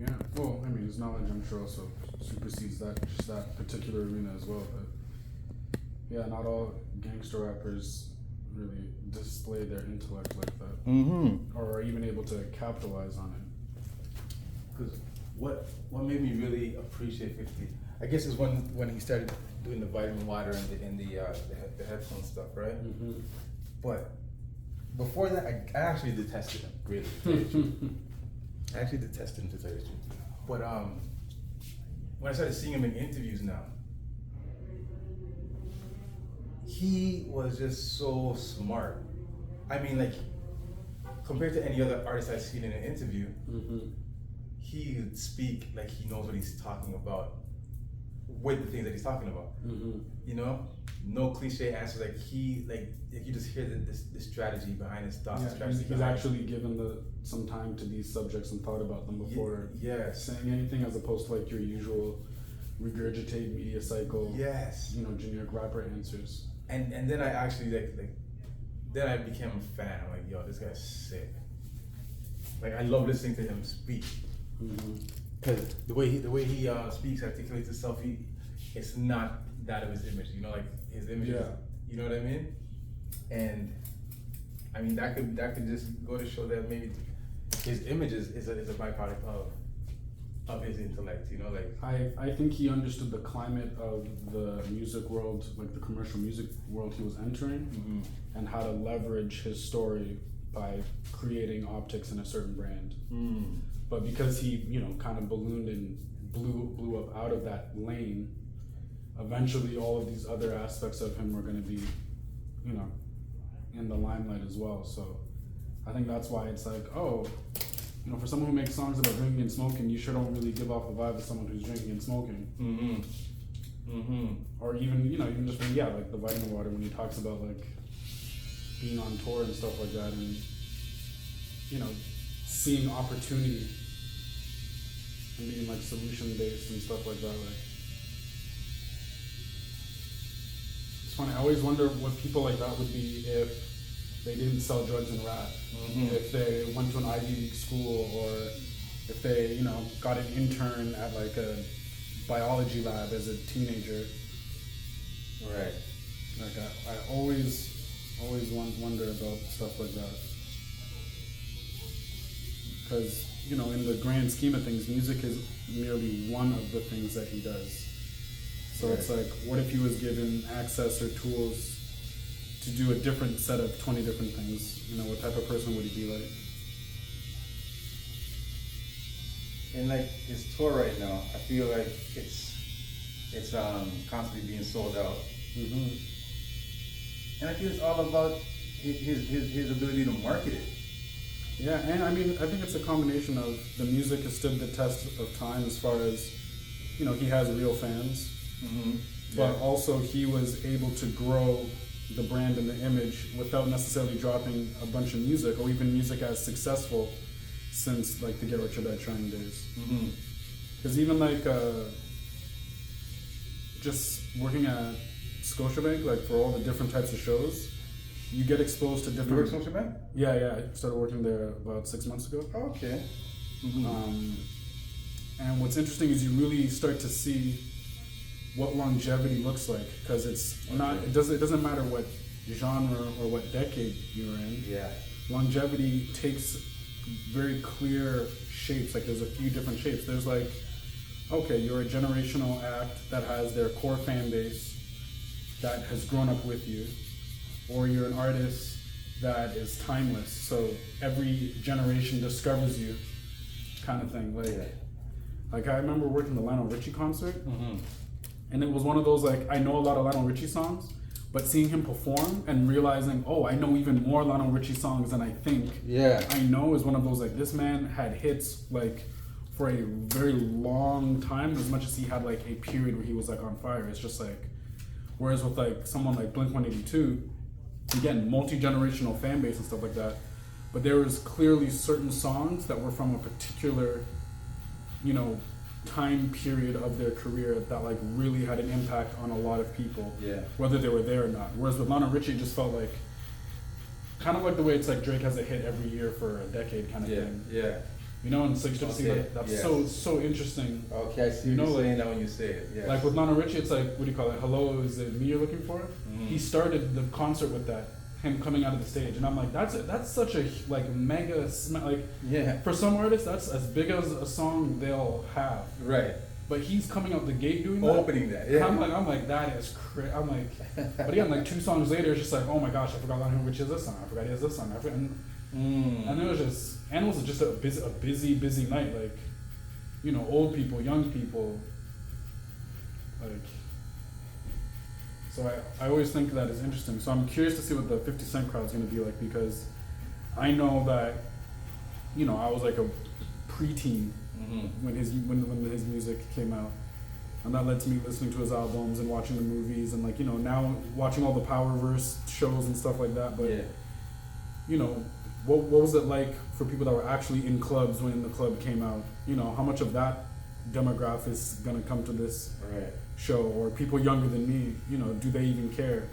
Yeah. Well, I mean, his knowledge, I'm sure, also supersedes that particular arena as well. But yeah, not all gangster rappers really display their intellect like that, or are even able to capitalize on it. Because what made me really appreciate 50, I guess, is when he started doing the vitamin water and the headphone stuff, right? But before that, I actually detested him, really. To tell you the truth. I actually detested him, to tell you the truth. But when I started seeing him in interviews now, he was just so smart. I mean, like, compared to any other artist I've seen in an interview, he would speak like he knows what he's talking about with the things that he's talking about. You know, no cliche answers. Like you just hear the strategy behind his thoughts. Yeah, he's actually given some time to these subjects and thought about them before saying anything, as opposed to like your usual regurgitate media cycle. Yes. You know, generic rapper answers. And then I actually then I became a fan. I'm like, yo, this guy's sick. Like, I love listening to him speak. Because the way he speaks, articulates himself, it's not that of his image. You know, like his image. Yeah. You know what I mean? And I mean that could just go to show that maybe his image is a byproduct of his intellect. You know, like I think he understood the climate of the music world, like the commercial music world he was entering, and how to leverage his story by creating optics in a certain brand. But because he, you know, kind of ballooned and blew up out of that lane, eventually all of these other aspects of him were going to be, you know, in the limelight as well. So I think that's why it's like, oh, you know, for someone who makes songs about drinking and smoking, you sure don't really give off the vibe of someone who's drinking and smoking. Or even, you know, even just when, like the vitamin water, when he talks about like being on tour and stuff like that, and, you know, seeing opportunity and being like solution based and stuff like that. Like, it's funny. I always wonder what people like that would be if they didn't sell drugs and rap. If they went to an Ivy League school, or if they, you know, got an intern at like a biology lab as a teenager. Right. Like I always wonder about stuff like that. Because, you know, in the grand scheme of things, music is merely one of the things that he does. So it's like, what if he was given access or tools to do a different set of 20 different things? You know, what type of person would he be like? And like his tour right now, I feel like it's constantly being sold out. And I feel it's all about his ability to market it. Yeah, and I mean, I think it's a combination of the music has stood the test of time as far as, you know, he has real fans, but also he was able to grow the brand and the image without necessarily dropping a bunch of music, or even music as successful since like the Get Rich or Die Trying days. Because even like just working at Scotiabank, like for all the different types of shows, you get exposed to different. You work at Scotiabank? Yeah. I started working there about 6 months ago. Oh, okay. And what's interesting is you really start to see what longevity looks like, because it's not. It doesn't matter what genre or what decade you're in. Yeah. Longevity takes very clear shapes. Like there's a few different shapes. There's like, okay, you're a generational act that has their core fan base that has grown up with you, or you're an artist that is timeless, so every generation discovers you, kind of thing. Like I remember working the Lionel Richie concert, and it was one of those, like, I know a lot of Lionel Richie songs, but seeing him perform and realizing, oh, I know even more Lionel Richie songs than I think I know, is one of those, like, this man had hits like for a very long time, as much as he had like a period where he was like on fire. It's just like, whereas with like someone like Blink-182, again, multi-generational fan base and stuff like that, but there was clearly certain songs that were from a particular, you know, time period of their career that like really had an impact on a lot of people, whether they were there or not. Whereas with Lionel Richie, it just felt like kind of like the way it's like Drake has a hit every year for a decade kind of thing. You know, and it's like just to see Okay, that, that's yes. so interesting. Okay, I see You what know, you're like- saying now when you say it. Yeah. Like with Lionel Richie, it's like, what do you call it? Hello, is it me you're looking for? Mm. He started the concert with that, him coming out of the stage, and I'm like, that's such a like mega like Yeah. for some artists that's as big as a song they'll have. Right. But he's coming out the gate doing that. Opening that. Yeah. I'm like that is crazy. I'm like, but again, like 2 songs later, it's just like, oh my gosh, I forgot Lionel Richie has this song. I forgot he has this song. I forgot. And it was just a busy night. Like, you know, old people, young people. Like, so I always think that is interesting. So I'm curious to see what the 50 Cent crowd's gonna be like, because I know that, you know, I was like a preteen when his music came out, and that led to me listening to his albums and watching the movies, and like, you know, now watching all the Powerverse shows and stuff like that. But Yeah. you know, what was it like for people that were actually in clubs when the club came out? You know, how much of that demographic is gonna come to this Right. show, or people younger than me? You know, do they even care?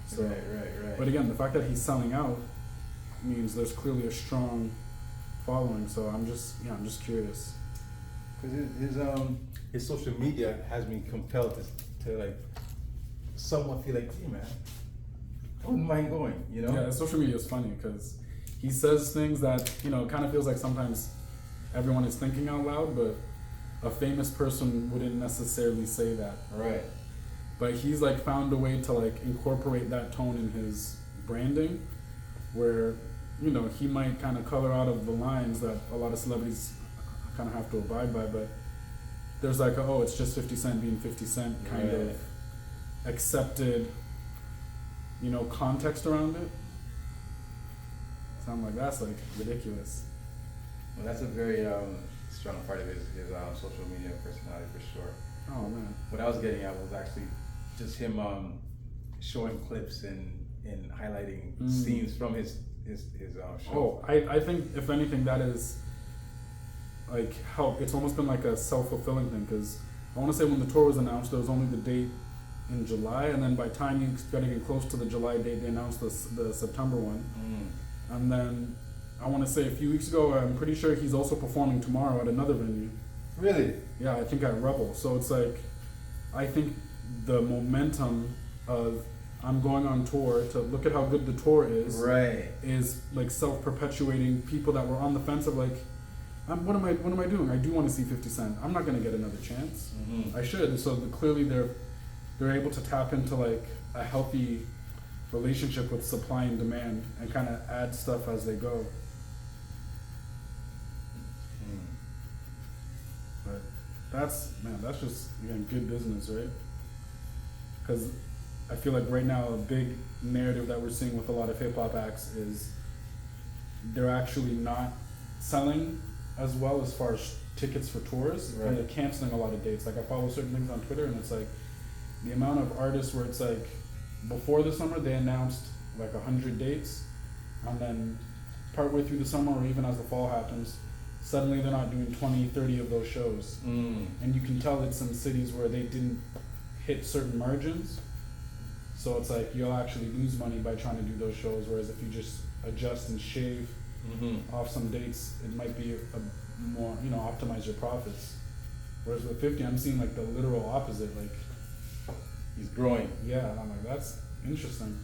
So, Right. but again, the fact that he's selling out means there's clearly a strong following. So I'm just curious. Because his social media has me compelled to like somewhat feel like, hey man, I wouldn't mind going, you know? Yeah, social media is funny because he says things that, you know, kind of feels like sometimes everyone is thinking out loud, but a famous person wouldn't necessarily say that. Right. But he's like found a way to like incorporate that tone in his branding, where, you know, he might kind of color out of the lines that a lot of celebrities kind of have to abide by, but there's like it's just 50 Cent being 50 Cent kind Right. of accepted, you know, context around it. So I'm like, that's like ridiculous. Well, that's a very strong part of his social media personality for sure. Oh man. What I was getting at was actually just him showing clips and highlighting scenes from his show. Oh, I think if anything that is like how it's almost been like a self-fulfilling thing, because I want to say when the tour was announced there was only the date in July, and then by the time you got to get close to the July date they announced the September one. And then I want to say a few weeks ago, I'm pretty sure he's also performing tomorrow at another venue. Really? Yeah, I think at Rebel. So it's like, I think the momentum of I'm going on tour to look at how good the tour is, Right. is like self-perpetuating people that were on the fence of like, what am I doing? I do want to see 50 Cent. I'm not gonna get another chance. I should. So clearly they're able to tap into like a healthy relationship with supply and demand and kind of add stuff as they go. But that's just, again, good business, right? Because I feel like right now a big narrative that we're seeing with a lot of hip hop acts is they're actually not selling as well as far as tickets for tours, Right. and they're canceling a lot of dates. Like I follow certain things on Twitter, and it's like the amount of artists where it's like before the summer they announced like 100 dates, and then partway through the summer or even as the fall happens, suddenly they're not doing 20, 30 of those shows. And you can tell it's in cities where they didn't hit certain margins. So it's like you'll actually lose money by trying to do those shows, whereas if you just adjust and shave off some dates, it might be a more, you know, optimize your profits. Whereas with 50, I'm seeing like the literal opposite. Like, He's growing. yeah, and I'm like, that's interesting.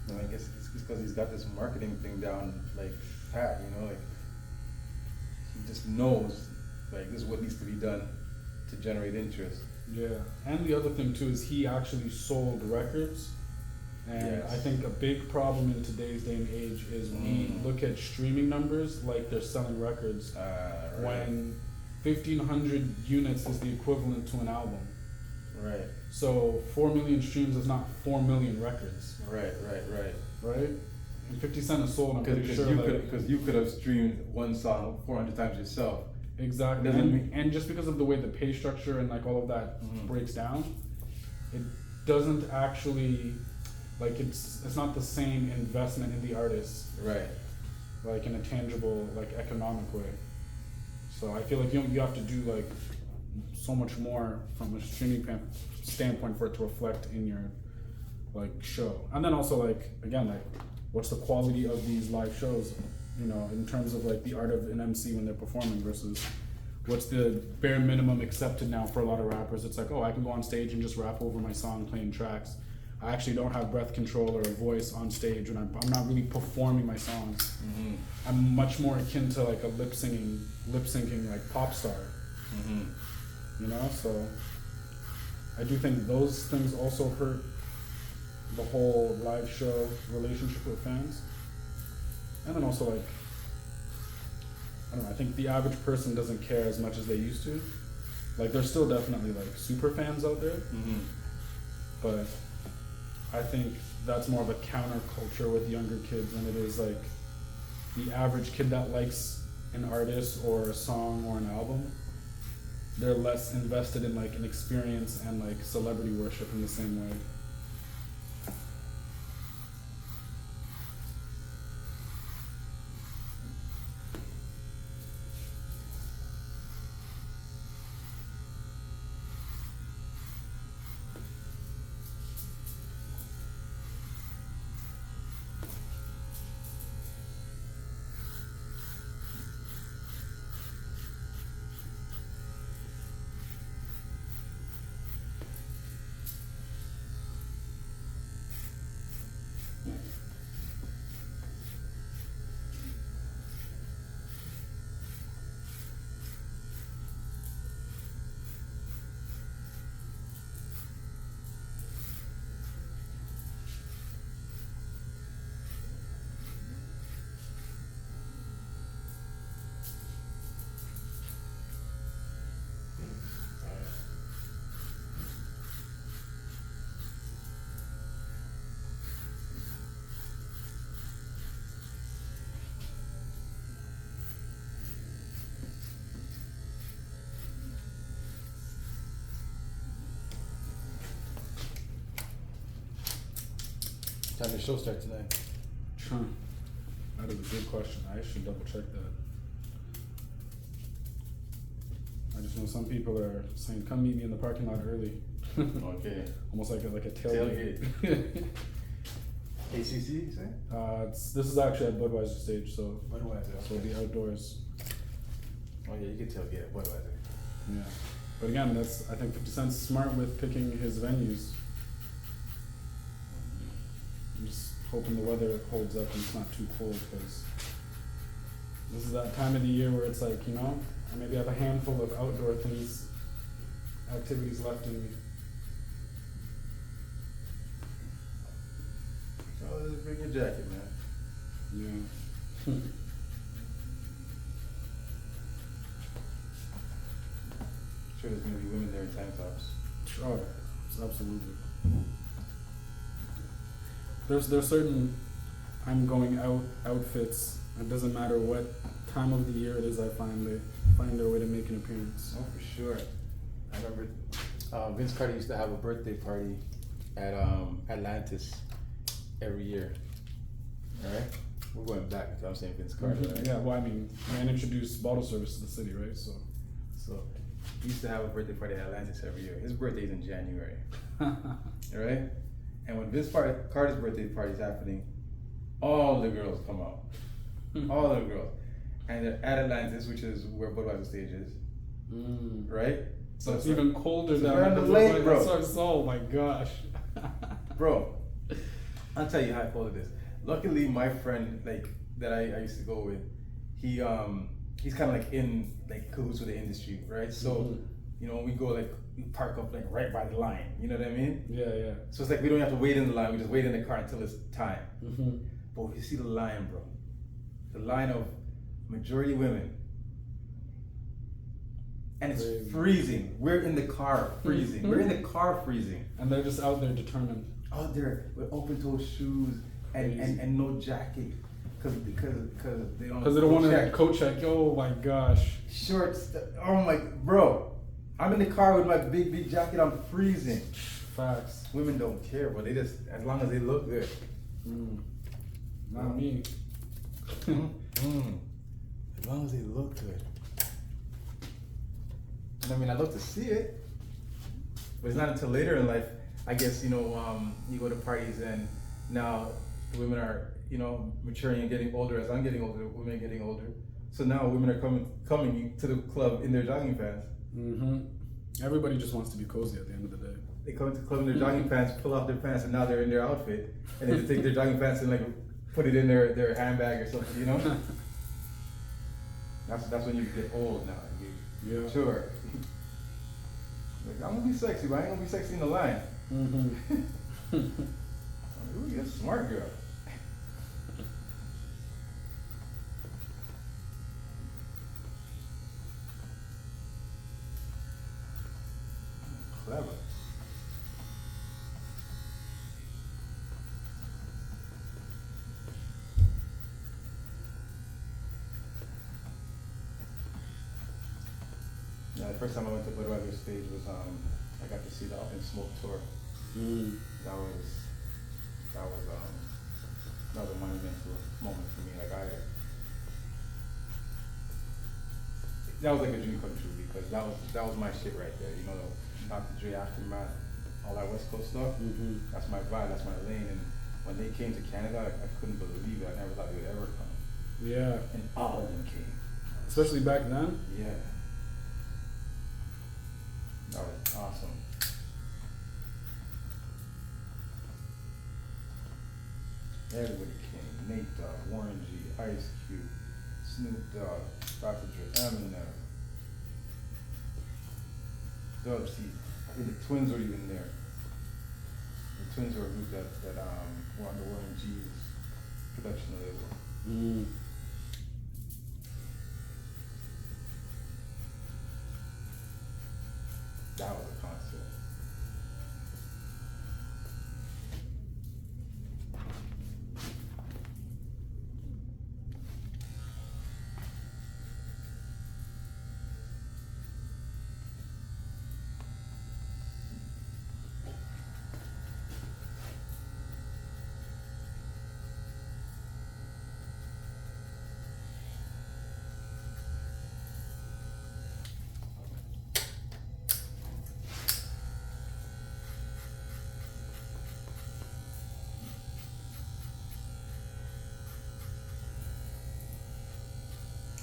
I guess it's because he's got this marketing thing down like pat, you know, like he just knows like this is what needs to be done to generate interest. Yeah, and the other thing too is he actually sold records, and Yes. I think a big problem in today's day and age is we look at streaming numbers like they're selling records, Right. when 1,500 units is the equivalent to an album. Right. So 4 million streams is not 4 million records, Right. right? And 50 Cent is sold, I'm pretty sure. Because you could have streamed one song 400 times yourself. Exactly, Doesn't and, mean- and just because of the way the pay structure and like all of that breaks down, it doesn't actually, like it's not the same investment in the artist, Right. like in a tangible, like economic way. So I feel like you have to do like so much more from a streaming standpoint for it to reflect in your like show. And then also like again, like what's the quality of these live shows, you know, in terms of like the art of an MC when they're performing versus what's the bare minimum accepted now for a lot of rappers. It's like, oh, I can go on stage and just rap over my song playing tracks. I actually don't have breath control or a voice on stage, and I'm not really performing my songs. Mm-hmm. I'm much more akin to like a lip syncing like pop star. Mm-hmm. You know, so I do think those things also hurt the whole live show relationship with fans. And then also like, I don't know, I think the average person doesn't care as much as they used to. Like there's still definitely like super fans out there, Mm-hmm. but I think that's more of a counterculture with younger kids than it is like the average kid that likes an artist or a song or an album. They're less invested in like an experience and like celebrity worship in the same way. Time the show start tonight. That is a good question. I should double check that. I just know some people are saying, "Come meet me in the parking lot early." Okay. Almost like a tailgate. ACC, you say? This is actually at Budweiser stage, so Budweiser. so it'll be outdoors. Oh yeah, you can tailgate at Budweiser. Yeah, but again, I think 50 Cent's smart with picking his venues. I'm just hoping the weather holds up and it's not too cold, because this is that time of the year where it's like, you know, I maybe have a handful of outdoor activities left in me. So just bring your jacket, man. Yeah. Sure, there's gonna be women there in tank tops. Oh, absolutely. There's certain I'm going out outfits. It doesn't matter what time of the year it is. I find their way to make an appearance. Oh, for sure. I remember Vince Carter used to have a birthday party at Atlantis every year. All right, we're going back. I'm saying Vince Carter. Mhm. Right? Yeah, well, I mean, man introduced bottle service to the city, right? So He used to have a birthday party at Atlantis every year. His birthday's in January. All right, and when Vince Carter's birthday party is happening, all the girls come out. All the girls. And they're at Atlantis, which is where Budweiser stage is. Right? So it's even colder so down we're on the there. lake, bro. Oh my gosh. Bro, I'll tell you how cold it is. Luckily, my friend that I used to go with, he's kind of like in cahoots with the industry, right? So, you know, when we go we park up right by the line. You know what I mean? Yeah. So it's we don't have to wait in the line. We just wait in the car until it's time. Mm-hmm. But if you see the line, bro, the line of majority women, and it's Crazy. freezing. We're in the car freezing. We're in the car freezing. And they're just out there determined. Out there with open-toe shoes and no jacket, because they don't want to coat check. Oh my gosh. Shorts. Oh my, bro. I'm in the car with my big jacket. I'm freezing. Facts. Women don't care, but they just, as long as they look good. Not me. As long as they look good. I mean, I love to see it, but it's not until later in life. I guess, you know, you go to parties and now the women are maturing and getting older. As I'm getting older, women are getting older. So now women are coming to the club in their jogging pants. Mm-hmm. Everybody just wants to be cozy at the end of the day. They come to the club in their jogging pants, pull off their pants, and now they're in their outfit. And then they take their jogging pants and like put it in their handbag or something, That's when you get old now. Yeah. Sure. Like, I'm gonna be sexy, but I ain't gonna be sexy in the line. Mm-hmm. Ooh, you're a smart girl. Clever. Yeah, the first time I went to Budweiser stage was I got to see the Up in Smoke tour. Mm. That was another monumental moment for me. That was like a dream come true because that was my shit right there. Dr. Dre, Aftermath, all that West Coast stuff. Mm-hmm. That's my vibe. That's my lane. And when they came to Canada, I couldn't believe it. I never thought they would ever come. Yeah. And all of them came. Especially back then. Yeah. That was awesome. Everybody came. Nate Dogg, Warren G, Ice Cube, Snoop Dogg, Dr. Dre, Eminem, Dub C. I think the Twins were even there. The Twins were a group that were under Warren G's production label. Mm. That was a concert.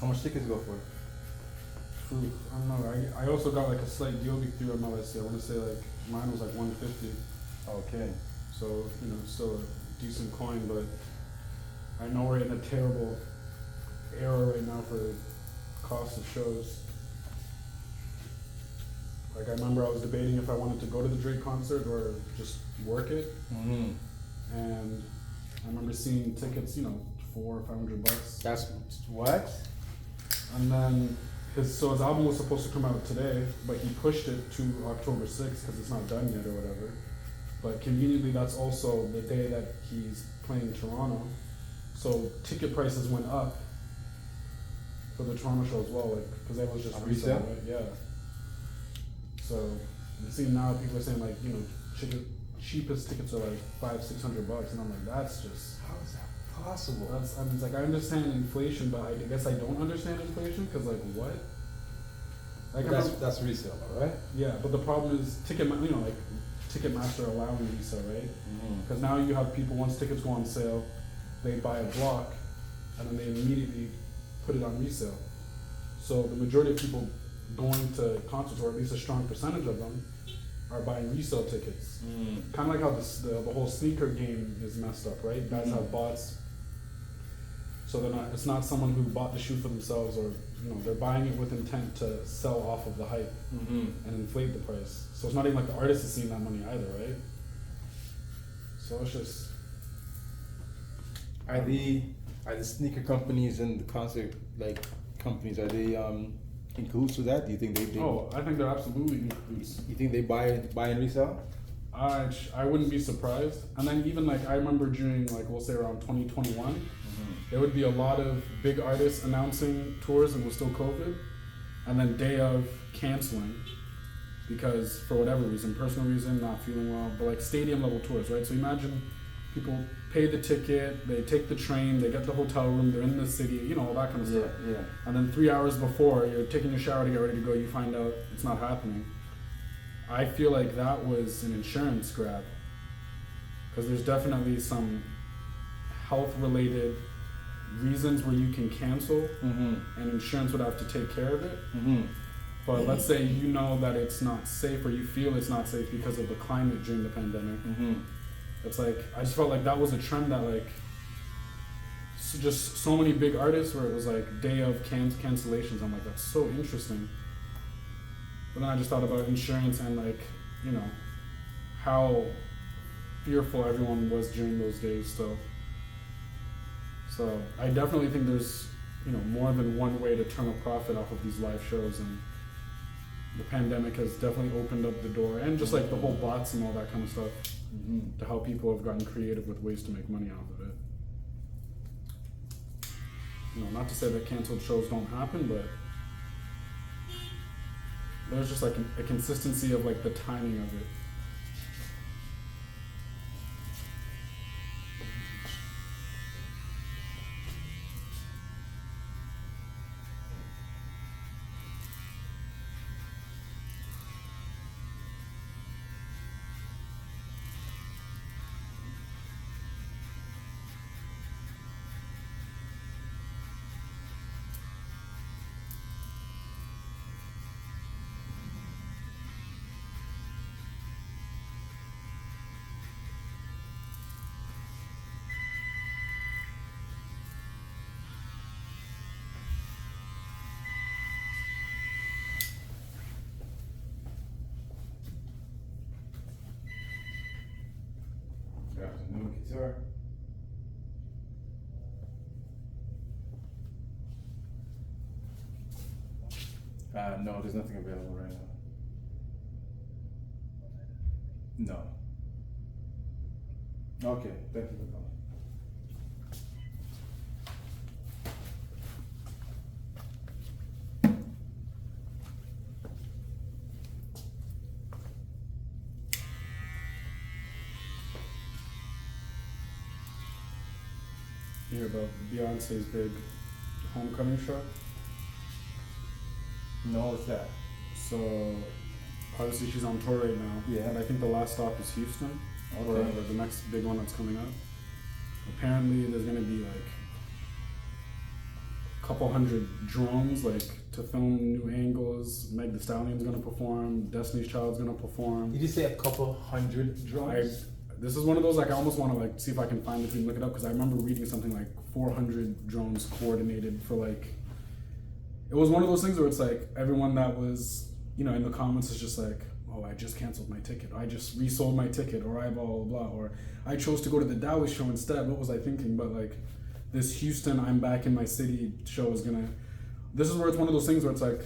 How much tickets go for? I don't know. I also got like a slight deal through MLSC. I want to say like mine was like 150. Okay. So still a decent coin, but I know we're in a terrible era right now for cost of shows. Like I remember I was debating if I wanted to go to the Drake concert or just work it. Mm-hmm. And I remember seeing tickets, $400 or $500. That's what? And then his album was supposed to come out today, but he pushed it to October 6th because it's not done yet or whatever. But conveniently, that's also the day that he's playing Toronto. So ticket prices went up for the Toronto show as well, like because that was just resale, right? Yeah. So I'm seeing now people are saying like, cheapest tickets are like $500-600, and I'm like, that's just, How is that possible? it's like I understand inflation, but I guess I don't understand inflation because like what? Like That's resale, right? yeah, but the problem is Ticketmaster allowing resale, right? Because now you have people, once tickets go on sale, they buy a block and then they immediately put it on resale. So the majority of people going to concerts, or at least a strong percentage of them, are buying resale tickets. Kind of like how the whole sneaker game is messed up, right? Guys have bots, so it's not someone who bought the shoe for themselves, or they're buying it with intent to sell off of the hype and inflate the price. So it's not even like the artist is seeing that money either, right? So it's just. Are the sneaker companies and the concert companies, are they in cahoots with that? Do you think they? Oh, I think they're absolutely in cahoots. You think they buy and resell? I wouldn't be surprised. And then even I remember during we'll say around 2021, there would be a lot of big artists announcing tours, and it was still COVID, and then day of canceling because for whatever reason, personal reason, not feeling well, but stadium level tours, right? So imagine people pay the ticket, they take the train, they get the hotel room, they're in the city, all that kind of stuff. Yeah. And then 3 hours before, you're taking your shower to get ready to go, you find out it's not happening. I feel like that was an insurance grab, because there's definitely some health-related reasons where you can cancel, Mm-hmm. and insurance would have to take care of it. Mm-hmm. But let's say you know that it's not safe, or you feel it's not safe because of the climate during the pandemic. Mm-hmm. It's like, I just felt like that was a trend that like, just so many big artists where it was like day of cancellations. I'm like, that's so interesting. But then I just thought about insurance and like, you know, how fearful everyone was during those days still. So I definitely think there's, you know, more than one way to turn a profit off of these live shows, and the pandemic has definitely opened up the door, and just like the whole bots and all that kind of stuff, Mm-hmm. to how people have gotten creative with ways to make money off of it. You know, not to say that canceled shows don't happen, but there's just like a consistency of like the timing of it. Good afternoon, Kuture. No, there's nothing available right now. No. Okay, thank you for calling. You hear about Beyonce's big homecoming show? No, what's that? So obviously she's on tour right now. Yeah. And I think the last stop is Houston, or Okay. the next big one that's coming up. Apparently there's gonna be like a couple hundred drones, like to film new angles. Meg Thee Stallion's gonna perform. Destiny's Child's gonna perform. Did you say a couple hundred drones? This is one of those, like, I almost want to like see if I can find it and look it up, because I remember reading something like 400 drones coordinated for like. It was one of those things where it's like everyone that was, you know, in the comments is just like, oh, I just canceled my ticket, I just resold my ticket, or I blah blah blah, or I chose to go to the Dallas show instead. What was I thinking? But like this Houston I'm back in my city show is gonna. This is where it's one of those things where it's like,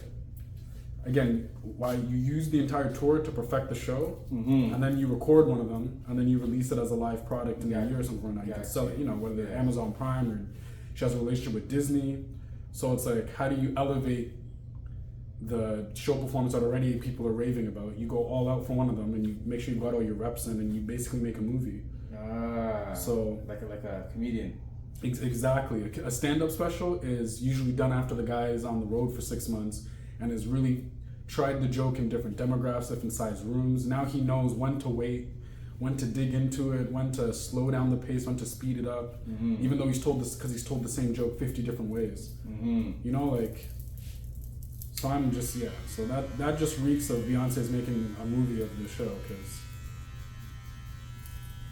again, why you use the entire tour to perfect the show, Mm-hmm. and then you record one of them, and then you release it as a live product in Yeah. a year or something. Or not, you Yeah. can sell it, you know, whether Yeah. Amazon Prime, or she has a relationship with Disney. So it's like, how do you elevate the show performance that already people are raving about? You go all out for one of them, and you make sure you got all your reps in, and you basically make a movie. So like a comedian. Exactly. A stand-up special is usually done after the guy is on the road for 6 months and has really tried the joke in different demographics, different size rooms. Now he knows when to wait, when to dig into it, when to slow down the pace, when to speed it up. Mm-hmm. Even though he's told this, because he's told the same joke 50 different ways. Mm-hmm. You know, like. So I'm just, yeah. So that just reeks of Beyonce's making a movie of the show, because.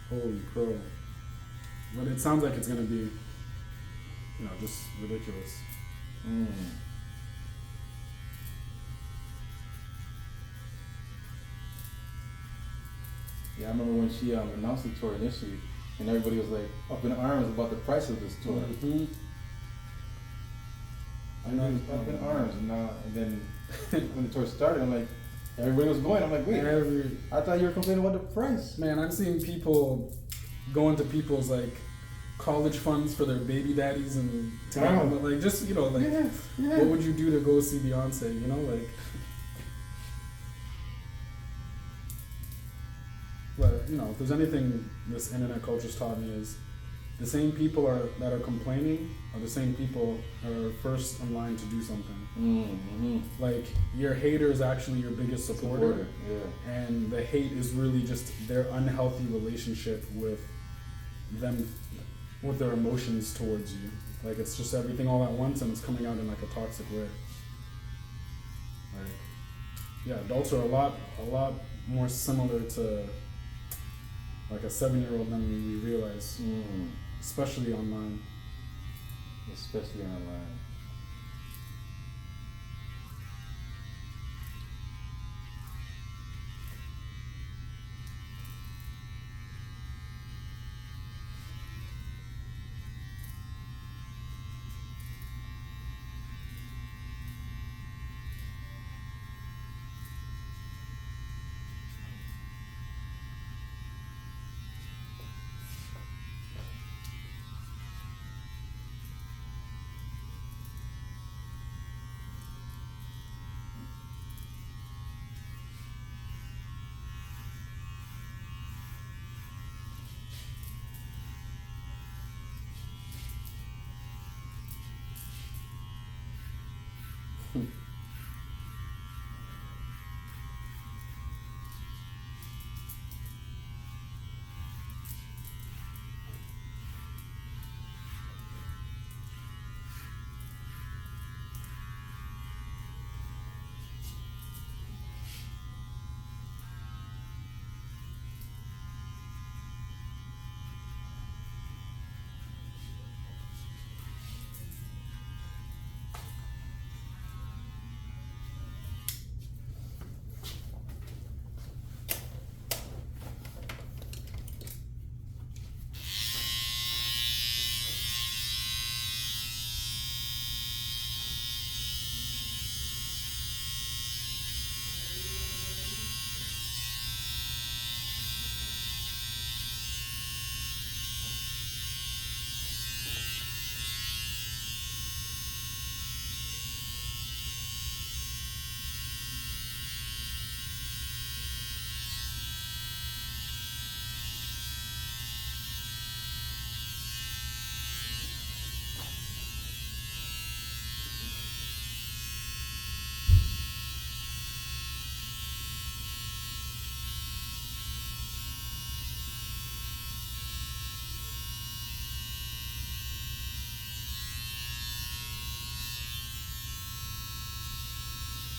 Holy crow. But it sounds like it's gonna be, you know, just ridiculous. Mm. Yeah, I remember when she announced the tour initially, and everybody was like up in arms about the price of this tour. Mm-hmm. Everybody was up in arms, and then when the tour started, I'm like, everybody was going. I'm like, wait, I thought you were complaining about the price. Man, I'm seeing people going to people's like college funds for their baby daddies and like, just, you know, like, Yeah. what would you do to go see Beyonce? You know, like. But you know, if there's anything this internet culture's taught me, is the same people that are complaining are the same people that are first in line to do something. Mm-hmm. Like, your hater is actually your biggest supporter. Yeah. And the hate is really just their unhealthy relationship with them with their emotions towards you. Like it's just everything all at once, and it's coming out in like a toxic way. Like, yeah, adults are a lot more similar to like a 7-year-old than we realize, especially online. Especially online.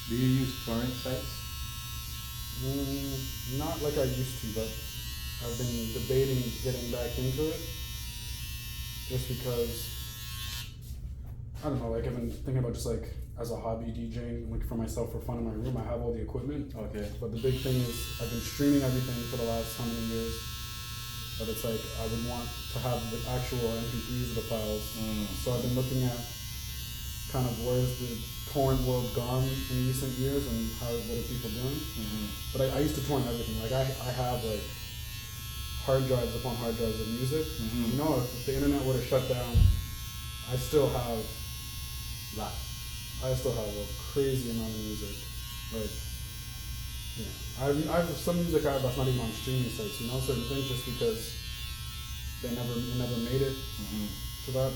Do you use torrent sites? Not like I used to, but I've been debating getting back into it just because, I don't know, like I've been thinking about just like as a hobby DJing, like for myself for fun in my room. I have all the equipment. Okay. But the big thing is I've been streaming everything for the last how many years. But it's like I would want to have the actual MP3s of the files. So I've been looking at kind of where's the torrent world gone in recent years and what are people doing. But I used to torrent everything. Like I have like hard drives upon hard drives of music. You know, if the internet were to shut down, I still have a crazy amount of music. Like, yeah, I've some music I have that's not even on streaming sites. You know, certain things just because it never made it to those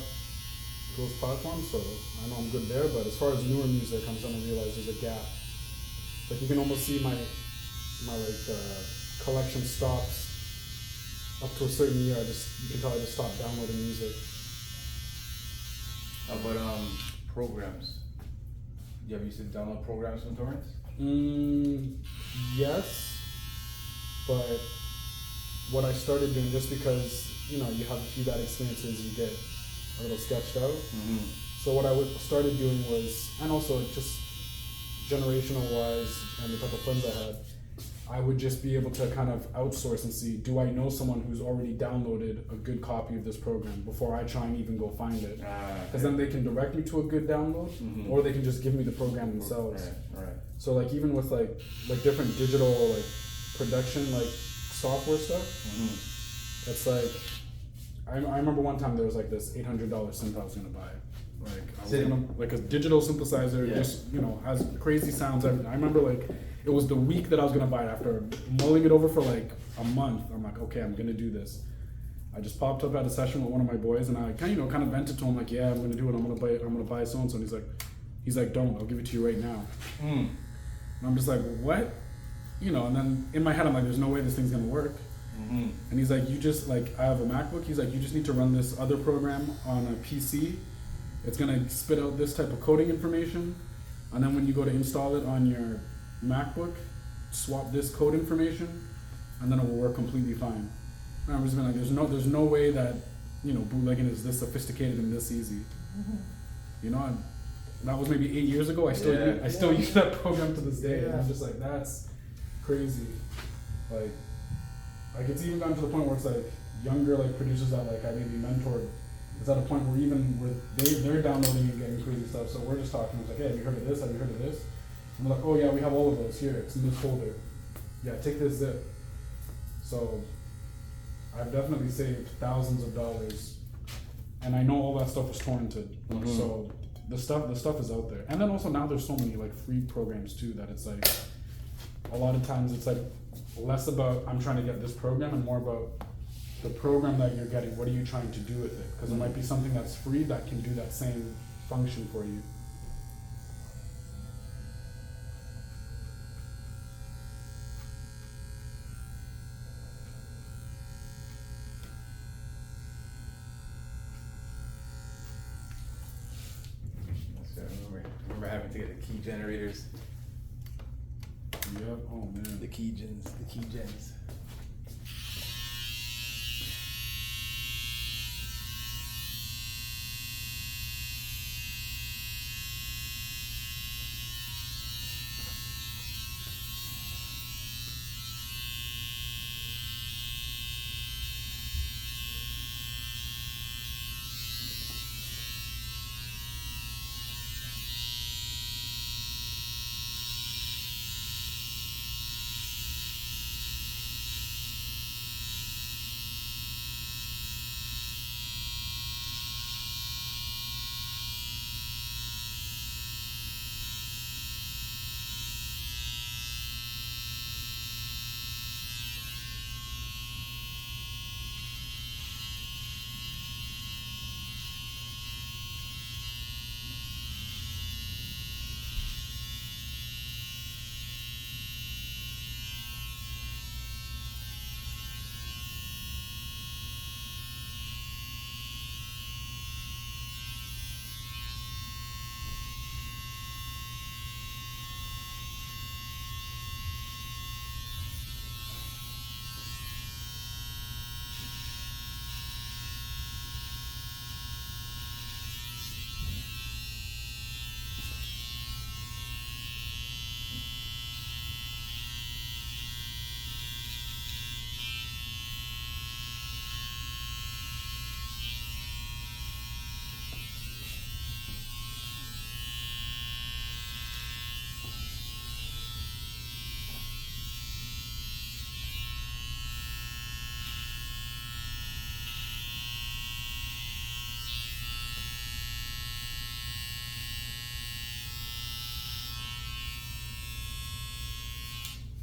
platforms. So I know I'm good there. But as far as newer music, I'm starting to realize there's a gap. Like you can almost see my collection stops up to a certain year. You can tell I just stopped downloading music. How about programs? You ever used to download programs from torrents? Yes, but what I started doing, just because you have a few bad experiences, you get a little sketched out. So what I started doing was, and also just generational wise, and the type of friends I had, I would just be able to kind of outsource and see, do I know someone who's already downloaded a good copy of this program before I try and even go find it? Because then they can direct me to a good download, or they can just give me the program themselves. Right. So like even with like different digital like production like software stuff, it's like I remember one time there was like this $800 synth I was gonna buy. Like I was gonna, like a digital synthesizer, just has crazy sounds. Everything. I remember like it was the week that I was gonna buy it. After mulling it over for like a month, I'm like, okay, I'm gonna do this. I just popped up at a session with one of my boys, and I kind of vented to him like, yeah, I'm gonna do it. I'm gonna buy so and so. And he's like, don't. I'll give it to you right now. And I'm just like, what? And then in my head I'm like, there's no way this thing's gonna work. And he's like, you just like, I have a MacBook. He's like, you just need to run this other program on a PC. It's gonna spit out this type of coding information, and then when you go to install it on your MacBook, swap this code information, and then it will work completely fine. And I'm just been like, there's no way that, you know, bootlegging is this sophisticated and this easy. You know, that was maybe 8 years ago. I still use that program to this day, and I'm just like, that's crazy. Like it's even gotten to the point where it's like younger like producers that like I maybe mentored. It's at a point where they're downloading and getting crazy stuff. So we're just talking. It's like, hey, have you heard of this? Have you heard of this? And we're like, oh yeah, we have all of those here. It's in this folder. Yeah, take this zip. So I've definitely saved thousands of dollars, and I know all that stuff is torrented. So the stuff is out there. And then also now there's so many like free programs too that it's like a lot of times it's like less about I'm trying to get this program and more about the program that you're getting. What are you trying to do with it? Because it might be something that's free that can do that same function for you. I remember having to get the key generators. Yep. Oh man. The key gens.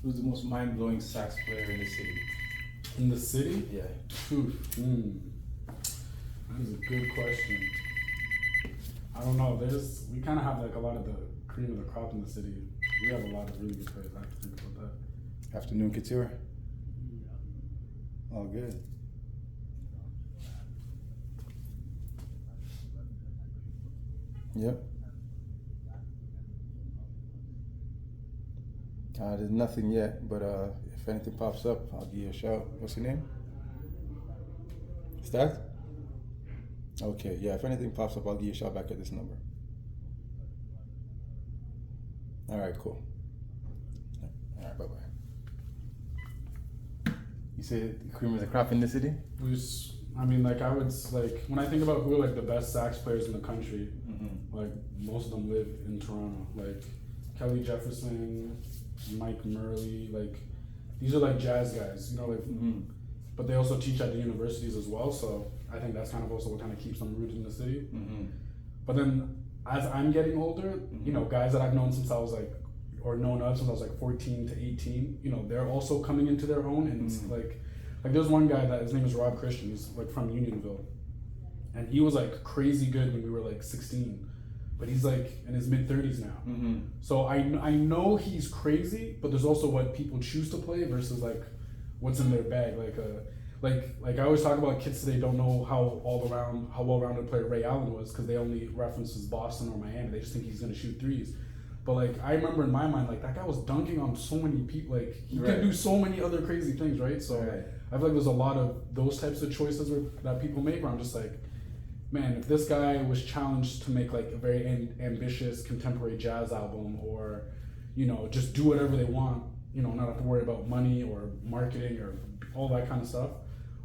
Who's the most mind-blowing sax player in the city? In the city? Yeah. That is a good question. I don't know. We kind of have like a lot of the cream of the crop in the city. We have a lot of really good players. I have to think about that. Afternoon Kuture. Oh, good. Yep. There's nothing yet, but if anything pops up, I'll give you a shout. What's your name? Stack? Okay, yeah, if anything pops up, I'll give you a shout back at this number. All right, cool. All right, bye-bye. You said cream of the crop in the city? I mean, like I would like when I think about who are like the best sax players in the country, like most of them live in Toronto. Like Kelly Jefferson, Mike Murley, like these are like jazz guys, you know, like. But they also teach at the universities as well, so I think that's kind of also what kind of keeps them rooted in the city. But then as I'm getting older, you know, guys that I've known since I was like, or known of since I was like 14 to 18, you know, they're also coming into their own, and it's like there's one guy that his name is Rob Christian, he's like from Unionville, and he was like crazy good when we were like 16, but he's like in his mid 30s now. So I know he's crazy, but there's also what people choose to play versus like what's in their bag. Like I always talk about kids today don't know how well-rounded player Ray Allen was because they only reference his Boston or Miami. They just think he's gonna shoot threes. But like I remember in my mind, like that guy was dunking on so many people. Like he can do so many other crazy things, right? So I feel like there's a lot of those types of choices that people make where I'm just like, man, if this guy was challenged to make like a very ambitious contemporary jazz album, or just do whatever they want, not have to worry about money or marketing or all that kind of stuff,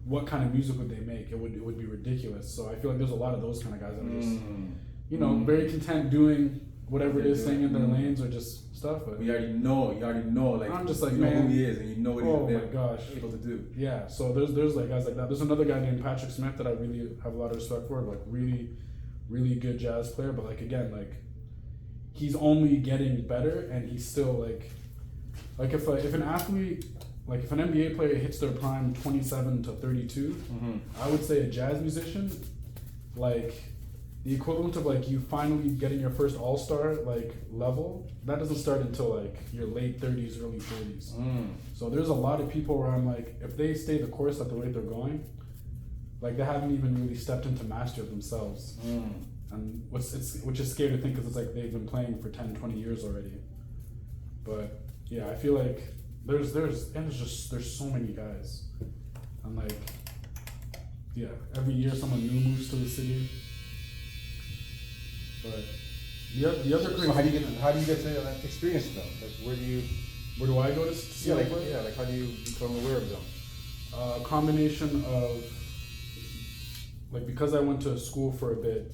what kind of music would they make? It would be ridiculous. So I feel like there's a lot of those kind of guys that are just very content doing whatever it is, staying in their lanes or just stuff. But you already know, like I'm just like, you know who he is and you know what he's able to do. Yeah, so there's like guys like that. There's another guy named Patrick Smith that I really have a lot of respect for, like really, really good jazz player. But like again, like he's only getting better, and he's still like if an athlete, like if an NBA player hits their prime 27 to 32, I would say a jazz musician, like the equivalent of like you finally getting your first all-star like level, that doesn't start until like your late 30s, early 40s. So there's a lot of people where I'm like, if they stay the course at the rate they're going, like they haven't even really stepped into mastery of themselves. And which is scary to think, because it's like they've been playing for 10, 20 years already. But yeah, I feel like there's so many guys. And like, yeah, every year someone new moves to the city. But the other so how do you get to experience them? Like where do I go to see them play? Like how do you become aware of them? A combination of like, because I went to school for a bit,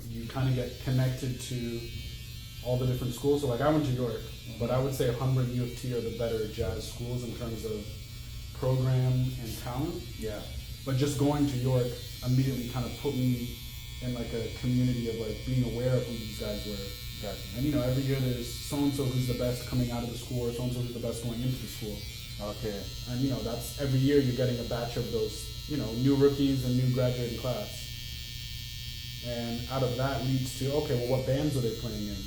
you kind of get connected to all the different schools. So like I went to York, but I would say Humber and U of T are the better jazz schools in terms of program and talent. Yeah. But just going to York immediately kind of put me in like a community of like being aware of who these guys were. Gotcha. And every year there's so-and-so who's the best coming out of the school, or so-and-so who's the best going into the school. Okay. And that's every year you're getting a batch of those, new rookies and new graduating class. And out of that leads to, okay, well, what bands are they playing in?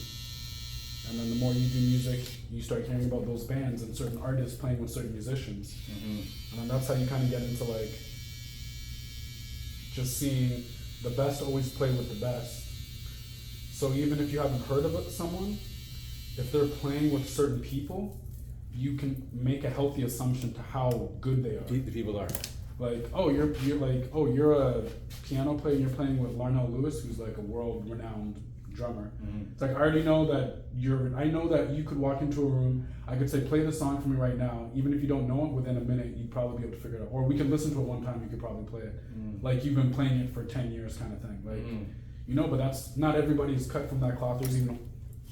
And then the more you do music, you start hearing about those bands and certain artists playing with certain musicians. And then that's how you kind of get into like just seeing the best always play with the best. So even if you haven't heard of someone, if they're playing with certain people, you can make a healthy assumption to how good they are. The people are. Like, you're a piano player, you're playing with Larnell Lewis, who's like a world-renowned drummer. It's like, I already know that I know that you could walk into a room, I could say, play this song for me right now, even if you don't know it, within a minute, you'd probably be able to figure it out. Or we could listen to it one time, you could probably play it. Like you've been playing it for 10 years kind of thing. Like, but that's, not everybody's cut from that cloth, there's even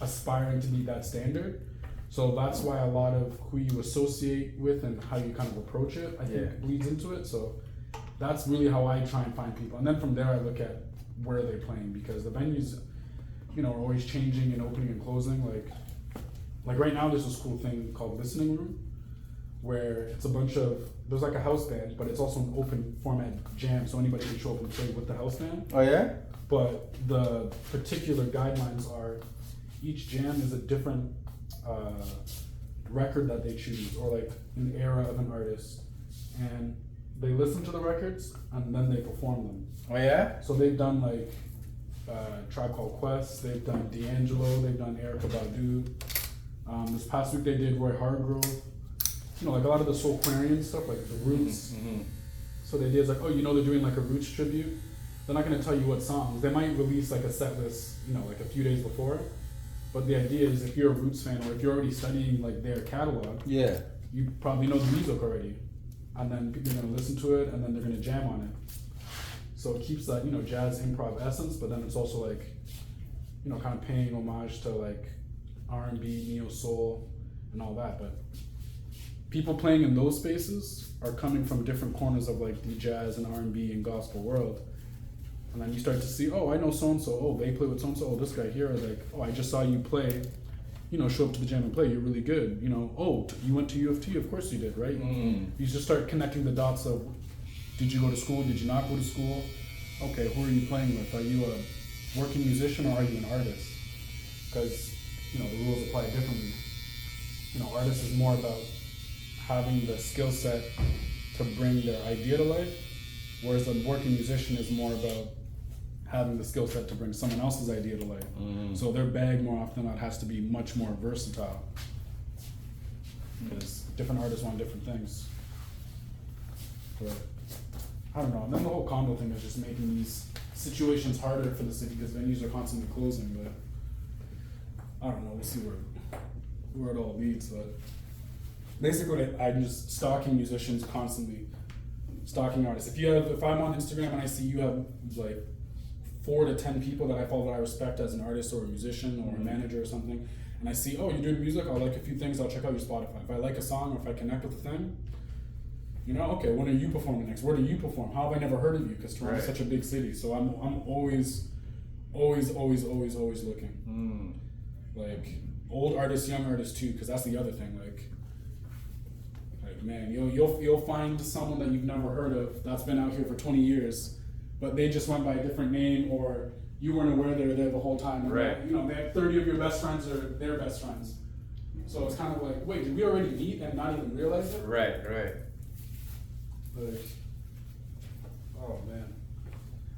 aspiring to be that standard. So that's why a lot of who you associate with and how you kind of approach it, I think, bleeds into it. So that's really how I try and find people. And then from there, I look at where they're playing, because the venues, are always changing and opening and closing. Like right now, there's this cool thing called Listening Room, where it's there's like a house band, but it's also an open format jam, so anybody can show up and play with the house band. Oh yeah? But the particular guidelines are, each jam is a different record that they choose, or like an era of an artist, and they listen to the records and then they perform them. Oh yeah? So they've done like Tribe Called Quest, they've done D'Angelo, they've done Erykah Badu. This past week they did Roy Hargrove. Like a lot of the Soulquarian stuff, like the Roots. So the idea is like, they're doing like a Roots tribute. They're not going to tell you what songs. They might release like a set list, like a few days before. But the idea is, if you're a Roots fan, or if you're already studying like their catalog, you probably know the music already, and then people are going to listen to it, and then they're going to jam on it. So it keeps that jazz improv essence, but then it's also like kind of paying homage to like R&B, neo soul, and all that. But people playing in those spaces are coming from different corners of like the jazz and R&B and gospel world. And then you start to see, I know so-and-so, they play with so-and-so, this guy here, like, I just saw you play, show up to the jam and play, you're really good, you went to U of T, of course you did, right? You just start connecting the dots of, did you go to school, did you not go to school? Okay, who are you playing with? Are you a working musician, or are you an artist? Because, the rules apply differently. Artist is more about having the skill set to bring their idea to life, whereas a working musician is more about having the skill set to bring someone else's idea to life. So their bag more often than not has to be much more versatile, because different artists want different things. But I don't know. And then the whole condo thing is just making these situations harder for the city because venues are constantly closing. But I don't know. We'll see where it all leads. But basically, I'm just stalking musicians constantly, stalking artists. If I'm on Instagram and I see you have like 4 to 10 people that I follow that I respect as an artist or a musician or a manager or something, and I see, oh, you're doing music, I'll like a few things, I'll check out your Spotify. If I like a song or if I connect with the thing, you know, okay, when are you performing next? Where do you perform? How have I never heard of you? Because Toronto's such a big city, so I'm always looking. Like old artists, young artists too, because that's the other thing. Like man, you'll find someone that you've never heard of that's been out here for 20 years, but they just went by a different name, or you weren't aware they were there the whole time. And you know, they have 30 of your best friends or their best friends. So it's kind of like, wait, did we already meet and not even realize it? Right. Like, oh man.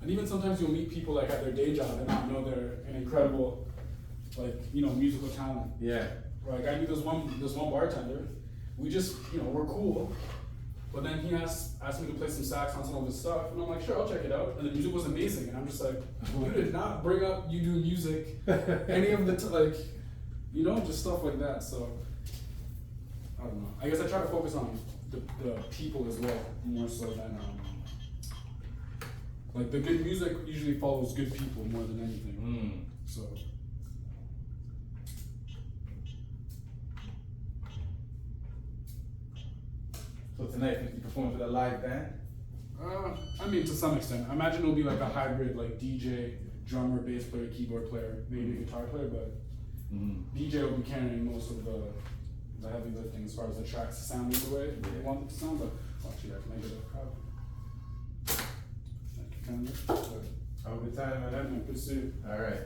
And even sometimes you'll meet people like at their day job and not know they're an incredible, like, you know, musical talent. Yeah. Like I knew this one bartender. We just, you know, we're cool. But then he asked me to play some sax on some of his stuff, and I'm like, sure, I'll check it out. And the music was amazing, and I'm just like, you did not bring up you do music, any of the like, you know, just stuff like that. So I don't know. I guess I try to focus on the people as well, more so than like the good music usually follows good people more than anything. So. So tonight, you perform for the live band? I mean, to some extent. I imagine it'll be like a hybrid, like DJ, drummer, bass player, keyboard player, maybe a guitar player, but DJ will be carrying most of the heavy lifting as far as the tracks sounding the way they want them to sound. But actually, I can make it a crowd. Thank you, Kendra. Have a good time, man. Good to see you. All right.